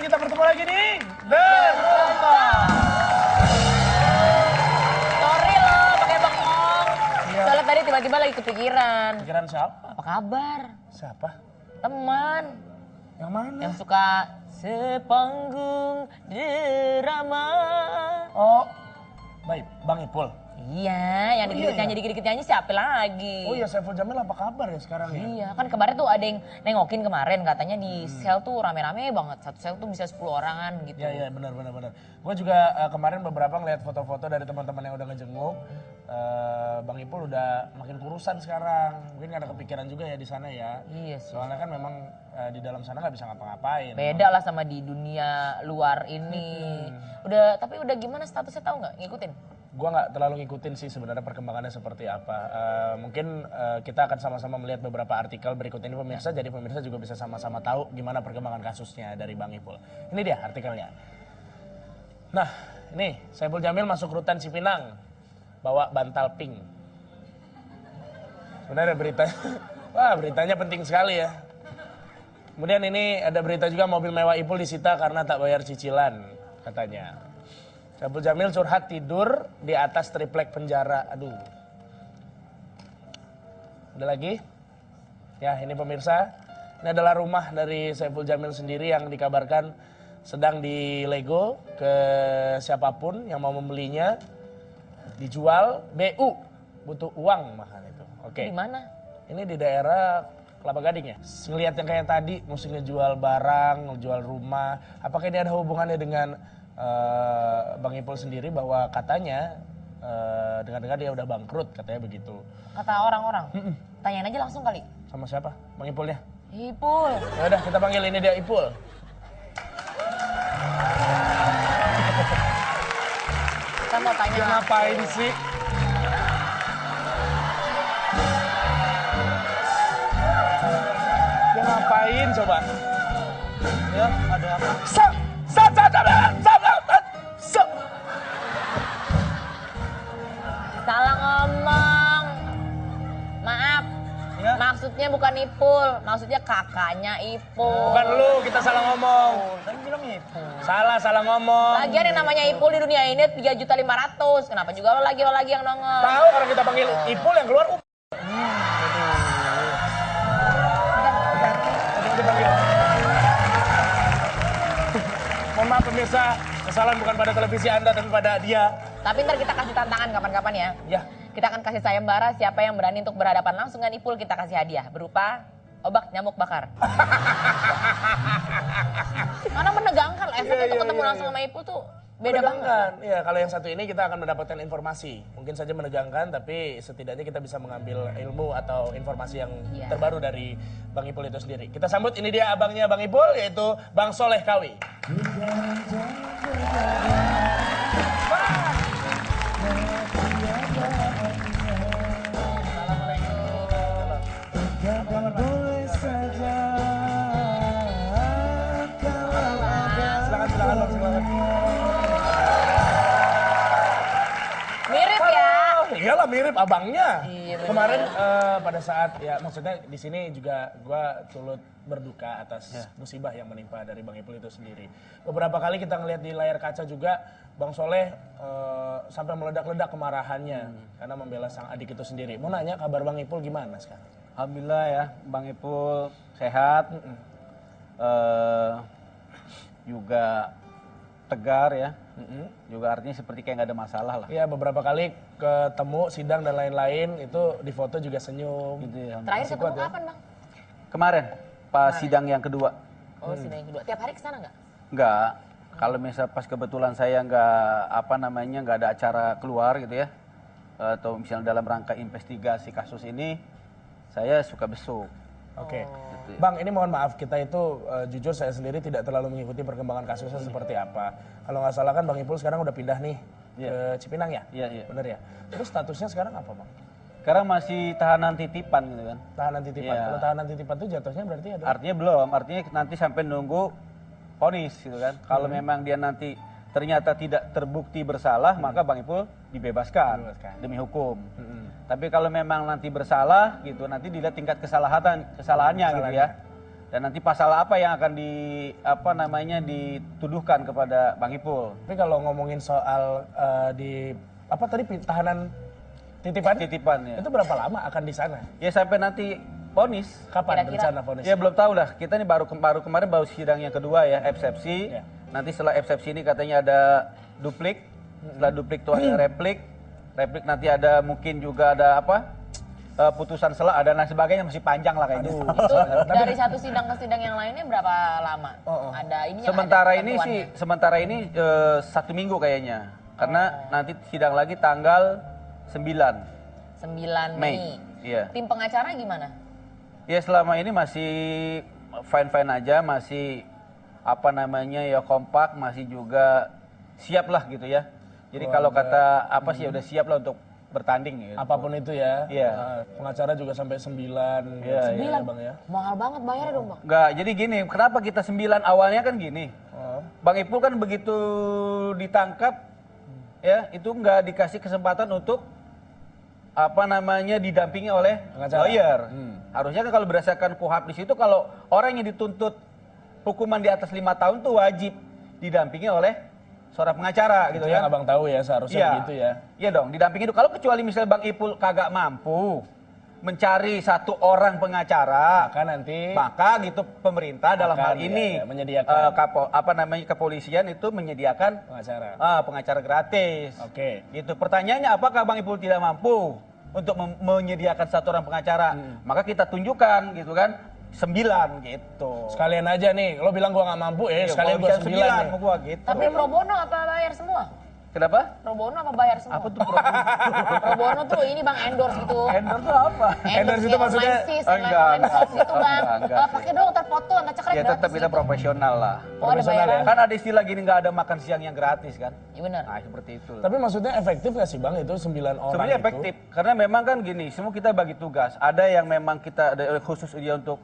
kita bertemu lagi di The Nonton. Sorry loh pakai bengong. Iya. Soalnya tadi tiba-tiba lagi kepikiran. Pikiran siapa? Apa kabar? Siapa? Teman Yang mana? yang suka sepanggung drama. Oh, baik, Bang Ipul. Iya, yang iya. dikit-dikit nyanyi siapa lagi? Oh iya, Saiful Jamil apa kabar ya sekarang ya? Iya, kan kemarin tuh ada yang nengokin kemarin katanya di sel tuh rame-rame banget. Satu sel tuh bisa 10 orangan gitu. Iya, benar. Gue juga kemarin beberapa ngeliat foto-foto dari teman-teman yang udah ngejenguk. Bang Ipul udah makin kurusan sekarang. Mungkin gak ada kepikiran juga ya di sana ya. Iya sih. Soalnya kan memang di dalam sana nggak bisa ngapa-ngapain. Beda lah sama di dunia luar ini. Tapi udah gimana statusnya tahu nggak? Ngikutin? Gue nggak terlalu ngikutin sih sebenarnya perkembangannya seperti apa. Mungkin kita akan sama-sama melihat beberapa artikel berikut ini pemirsa. Jadi pemirsa juga bisa sama-sama tahu gimana perkembangan kasusnya dari Bang Ipul. Ini dia artikelnya. Nah, ini Saiful Jamil masuk rutan Cipinang. Bawa bantal pink. Sebenarnya berita, wah beritanya penting sekali ya. Kemudian ini ada berita juga mobil mewah Ipul disita karena tak bayar cicilan katanya. Saiful Jamil curhat tidur di atas triplek penjara. Aduh. Ada lagi? Ya ini pemirsa. Ini adalah rumah dari Saiful Jamil sendiri yang dikabarkan sedang dilego ke siapapun yang mau membelinya. Dijual BU. Butuh uang mahal itu. Oke. Di mana? Ini di daerah Kelapa Gading ya. Ngelihat yang kayak tadi mesti ngejual barang, ngejual rumah. Apakah ini ada hubungannya dengan Bang Ipul sendiri bahwa katanya dengar-dengar dia udah bangkrut katanya begitu. Kata orang-orang. Tanyain aja langsung kali. Sama siapa? Bang Ipulnya? Ipul. Ya udah kita panggil ini dia Ipul. Kita mau tanya. Dia ngapain sih? Dia ngapain coba? Ya, ada apa? Salah ngomong. Maaf. Ya. Maksudnya bukan Ipul, maksudnya kakaknya Ipul. Bukan lu, kita salah ngomong. Kan bilang Ipul. Salah ngomong. Lagian yang namanya Ipul di dunia ini 3.500.000. Kenapa juga lo lagi yang nongol? Tahu orang kita panggil Ipul yang keluar Mohon maaf pemirsa, kesalahan bukan pada televisi Anda tapi pada dia. Tapi ntar kita kasih tantangan kapan-kapan ya. Ya. Kita akan kasih sayembara siapa yang berani untuk berhadapan langsung dengan Ipul, kita kasih hadiah berupa obat nyamuk bakar. Karena menegangkan loh, efeknya tuh ketemu langsung sama Ipul tuh beda banget. Iya, kalau yang satu ini kita akan mendapatkan informasi. Mungkin saja menegangkan, tapi setidaknya kita bisa mengambil ilmu atau informasi yang terbaru dari Bang Ipul itu sendiri. Kita sambut, ini dia abangnya Bang Ipul, yaitu Bang Soleh Kawi. Silakan. Mirip ya. Iyalah mirip abangnya. Iya, bener. Kemarin pada saat ya maksudnya di sini juga gua turut berduka atas musibah yang menimpa dari Bang Ipul itu sendiri. Beberapa kali kita ngelihat di layar kaca juga Bang Soleh sampai meledak-ledak kemarahannya karena membela sang adik itu sendiri. Mau nanya kabar Bang Ipul gimana sekarang? Alhamdulillah ya, Bang Ipul sehat. Juga tegar ya. Juga artinya seperti kayak nggak ada masalah lah. Iya, beberapa kali ketemu sidang dan lain-lain itu di foto juga senyum. Gitu ya. Terakhir Masih ketemu kuat ya? kapan Bang? Kemarin pas sidang yang kedua. Oh sidang yang kedua. Tiap hari kesana nggak? Enggak. Kalau misal pas kebetulan saya nggak ada acara keluar gitu ya. Atau misalnya dalam rangka investigasi kasus ini, saya suka besuk. Oke. Gitu ya. Bang, ini mohon maaf, kita itu jujur saya sendiri tidak terlalu mengikuti perkembangan kasusnya seperti apa. Kalau nggak salah kan Bang Ipul sekarang udah pindah nih ke Cipinang ya? Iya. Bener ya? Terus statusnya sekarang apa Bang? Sekarang masih tahanan titipan gitu kan. Tahanan titipan. Iya. Kalau tahanan titipan itu jatuhnya berarti ada? Artinya belum, artinya nanti sampai nunggu vonis gitu kan. Kalau memang dia nanti ternyata tidak terbukti bersalah, maka Bang Ipul dibebaskan demi hukum. Tapi kalau memang nanti bersalah gitu, nanti dilihat tingkat kesalahannya gitu ya. Dan nanti pasal apa yang akan dituduhkan kepada Bang Ipul? Tapi kalau ngomongin soal di apa tadi tahanan titipan, Titipan ya. itu berapa lama akan di sana? Ya sampai nanti vonis. Kapan Kira-kira? rencana vonis? Ya belum tahu lah. Kita ini baru kemarin baru sidang yang kedua ya, eksepsi. Ya. Nanti setelah eksepsi ini katanya ada duplik. Setelah duplik itu ada replik. Replik nanti ada mungkin juga ada putusan sela dan lain sebagainya, masih panjang lah kayaknya. Itu dari satu sidang ke sidang yang lainnya berapa lama? Ada ini Sementara ini 1 minggu kayaknya. Karena nanti sidang lagi tanggal 9 9 Mei. Mei. Iya. Tim pengacara gimana? Ya selama ini masih fine-fine aja, masih ya kompak, masih juga siap lah gitu ya. Jadi kalau kata ya udah siap lah untuk bertanding gitu. Apapun itu ya. Iya. Pengacara juga sampai 9. Iya, ya, Bang ya. Mahal banget bayarnya dong bang. Enggak, jadi gini, kenapa kita 9 awalnya kan gini. Bang Ipul kan begitu ditangkap ya, itu enggak dikasih kesempatan untuk didampingi oleh Pengacara. lawyer. Harusnya kan kalau berdasarkan KUHP di situ kalau orang yang dituntut hukuman di atas 5 tahun tuh wajib didampingi oleh seorang pengacara gitu Itu yang ya. abang tahu ya, seharusnya begitu ya. Iya dong, didampingi itu. Kalau kecuali misalnya Bang Ipul kagak mampu mencari 1 orang pengacara, maka gitu pemerintah dalam hal ini menyediakan kepolisian itu menyediakan pengacara gratis. Oke. Gitu. Pertanyaannya apakah Bang Ipul tidak mampu untuk menyediakan 1 orang pengacara? Maka kita tunjukkan gitu kan 9 gitu. Sekalian aja nih, lo bilang gua nggak mampu sekalian gua 9 nih. Gua gitu. Tapi pro bono apa bayar semua? Kenapa? Pro bono apa bayar semua? Apa tuh pro bono? Pro bono tuh ini bang endorse gitu. Endorse tuh apa? Endorse itu maksudnya enggak. Gitu bang. Pakai dong ntar foto, ntar cekrek Ya tetap kita profesional lah. Oh ada bayaran? Kan ada istilah gini, nggak ada makan siang yang gratis kan? Iya benar. Nah seperti itu. Tapi maksudnya efektif nggak sih bang itu 9 orang Sebenarnya itu? efektif, karena memang kan gini, semua kita bagi tugas. Ada yang memang kita ada khusus dia untuk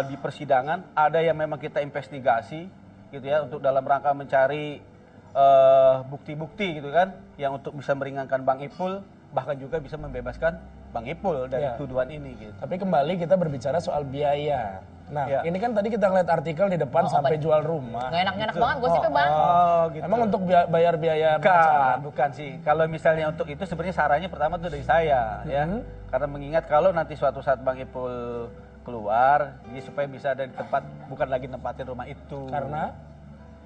di persidangan, ada yang memang kita investigasi, gitu ya, untuk dalam rangka mencari bukti-bukti gitu kan, yang untuk bisa meringankan Bang Ipul, bahkan juga bisa membebaskan Bang Ipul dari tuduhan ini gitu. Tapi kembali kita berbicara soal biaya. Nah, ini kan tadi kita ngeliat artikel di depan sampai jual rumah. Nggak enak-enak banget gosipnya bang. Gitu. Emang untuk bayar biaya Bukan sih. Kalau misalnya untuk itu sebenarnya sarannya pertama tuh dari saya ya. Karena mengingat kalau nanti suatu saat Bang Ipul keluar, dia supaya bisa ada di tempat, bukan lagi nempatin rumah itu. Karena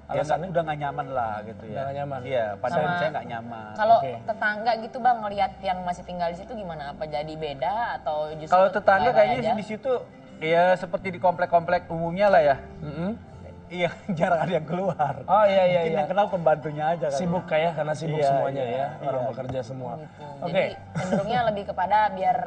ya udah nggak nyaman lah gitu ya. Udah nggak nyaman. Iya, padahal saya nggak nyaman. Kalau tetangga gitu bang ngelihat yang masih tinggal di situ gimana? Apa jadi beda atau justru? Kalau tetangga kayaknya aja? di situ ya seperti di komplek-komplek umumnya lah ya. Iya, jarang ada yang keluar. Oh iya. Mungkin yang kenal pembantunya aja kan. Sibuk kayak karena sibuk semuanya ya, orang bekerja semua. Gitu. Oke. Jadi cenderungnya lebih kepada biar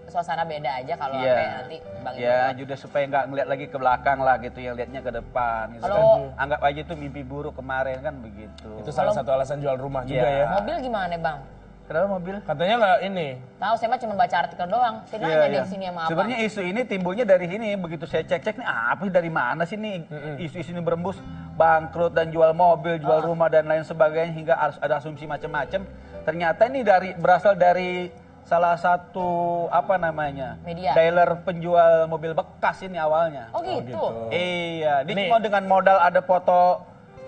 suasana beda aja kalau sampai nanti bang. Iya, juga supaya nggak ngeliat lagi ke belakang lah gitu, yang liatnya ke depan. Gitu. Kalau anggap aja itu mimpi buruk kemarin kan begitu. Itu salah satu alasan jual rumah juga ya. mobil gimana bang? Kenapa mobil? Katanya nggak ini. Tahu saya mah cuma baca artikel doang. Saya nanya di sini sama apa? Sebenarnya isu ini timbulnya dari sini. Begitu saya cek-cek nih, apa sih, dari mana sih nih isu-isu ini berembus, bangkrut dan jual mobil, jual rumah dan lain sebagainya, hingga ada asumsi macam-macam. Ternyata ini berasal dari salah satu media dealer penjual mobil bekas ini awalnya. Oh gitu. Iya, dia cuma dengan modal ada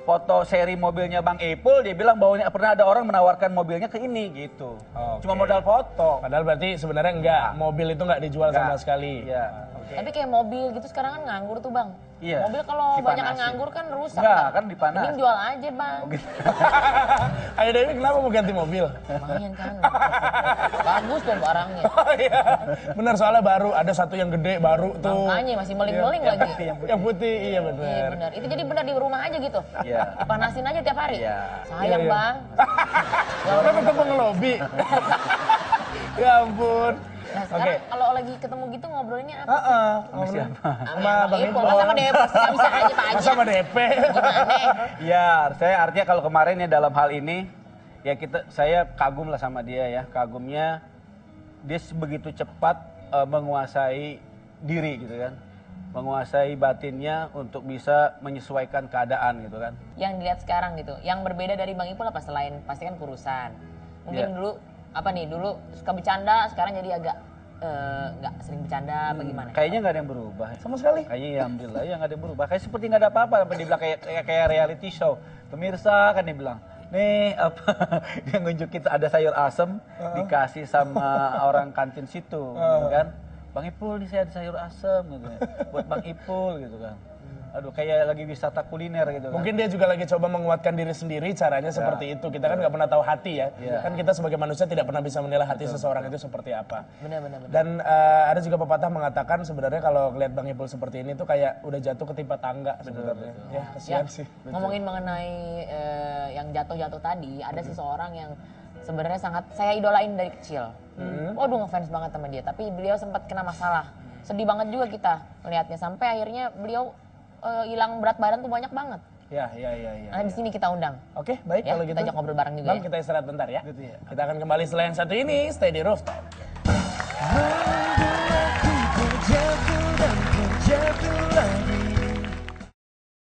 foto seri mobilnya Bang Ipul, dia bilang bahwa pernah ada orang menawarkan mobilnya ke ini gitu. Cuma modal foto. Padahal berarti sebenarnya enggak, mobil itu enggak dijual sama sekali. Iya. Tapi kayak mobil gitu sekarang kan nganggur tuh bang. Iya. Mobil kalau banyak Dipanasin. nganggur kan rusak. Enggak, Bang. kan dipanas. Mending jual aja bang. Ayo Dewi, kenapa mau ganti mobil? Lumayan kan. Bagus dong barangnya. Bener, soalnya baru ada satu yang gede baru tuh. Makanya masih meling-meling lagi. Yang putih, iya Iya bener. benar. Itu jadi benar di rumah aja gitu. Iya. Dipanasin aja tiap hari. Iya. Sayang Iya. bang. Kenapa ketemu ngelobi? Ya ampun. Nah sekarang kalau lagi ketemu gitu ngobrolinnya apa? Ngobrolin Sama Bang Ipul. sama DP bisa aja tanya. Masa sama DP? Gimana? Ya, saya artinya kalau kemarin ya dalam hal ini, ya saya kagum lah sama dia ya. Kagumnya dia begitu cepat menguasai diri gitu kan. Menguasai batinnya untuk bisa menyesuaikan keadaan gitu kan. Yang dilihat sekarang gitu, yang berbeda dari Bang Ipul apa selain pasti kan kurusan. Mungkin dulu apa nih, dulu suka bercanda, sekarang jadi agak nggak sering bercanda apa gimana? Kayaknya nggak ada yang berubah. Sama sekali. Kayaknya ya alhamdulillah ya nggak ada yang berubah. Kayak seperti nggak ada apa-apa. Apa dia bilang kayak reality show. Pemirsa kan dia bilang, nih apa dia nunjukin ada sayur asem dikasih sama orang kantin situ, gitu kan? Bang Ipul, nih saya ada sayur asem gitu ya. Buat Bang Ipul gitu kan. Aduh, kayak lagi wisata kuliner gitu kan. Mungkin dia juga lagi coba menguatkan diri sendiri, caranya seperti itu. Kita kan nggak pernah tahu hati ya. Kan kita sebagai manusia tidak pernah bisa menilai hati seseorang itu seperti apa. Benar-benar. Dan ada juga pepatah mengatakan sebenarnya kalau lihat Bang Ipul seperti ini tuh kayak udah jatuh ketimpa tangga sebenarnya. Ya, kasihan sih. Ngomongin mengenai yang jatuh-jatuh tadi, ada seseorang yang sebenarnya sangat saya idolain dari kecil. Waduh, ngefans banget sama dia. Tapi beliau sempat kena masalah. Sedih banget juga kita melihatnya sampai akhirnya beliau hilang berat badan tuh banyak banget. Ya. Nah, di sini kita undang. Oke, baik Ya, kalau gitu. kita ajak ngobrol bareng juga Bang, ya. kita istirahat bentar ya. Gitu ya. Kita akan kembali setelah yang satu ini, stay di rooftop.